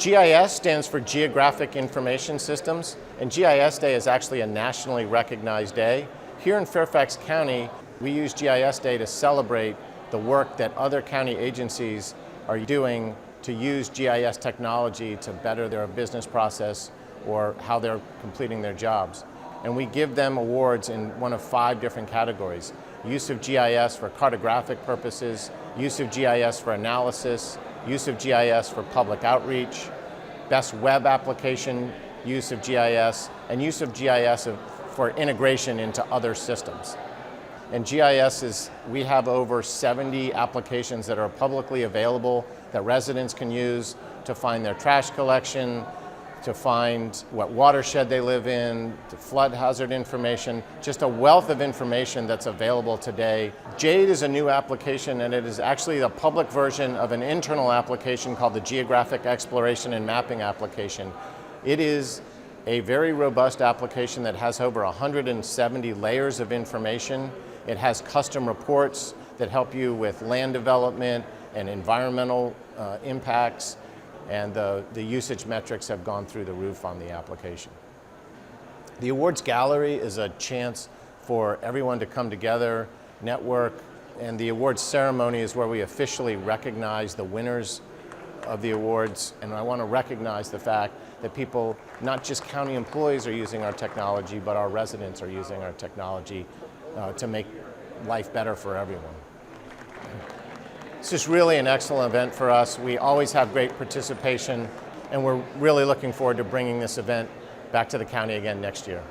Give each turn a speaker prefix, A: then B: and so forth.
A: GIS stands for Geographic Information Systems, and GIS Day is actually a nationally recognized day. Here in Fairfax County, we use GIS Day to celebrate the work that other county agencies are doing to use GIS technology to better their business process or how they're completing their jobs. And we give them awards in one of 5 different categories. Use of GIS for cartographic purposes, use of GIS for analysis, use of GIS for public outreach, best web application use of GIS, and use of GIS for integration into other systems. And GIS we have over 70 applications that are publicly available that residents can use to find their trash collection, to find what watershed they live in, to flood hazard information, just a wealth of information that's available today. JADE is a new application, and it is actually the public version of an internal application called the Geographic Exploration and Mapping application. It is a very robust application that has over 170 layers of information. It has custom reports that help you with land development and environmental impacts, and the usage metrics have gone through the roof on the application. The awards gallery is a chance for everyone to come together, network, and the awards ceremony is where we officially recognize the winners of the awards. And I want to recognize the fact that people, not just county employees, are using our technology, but our residents are using our technology to make life better for everyone. It's just really an excellent event for us. We always have great participation, and we're really looking forward to bringing this event back to the county again next year.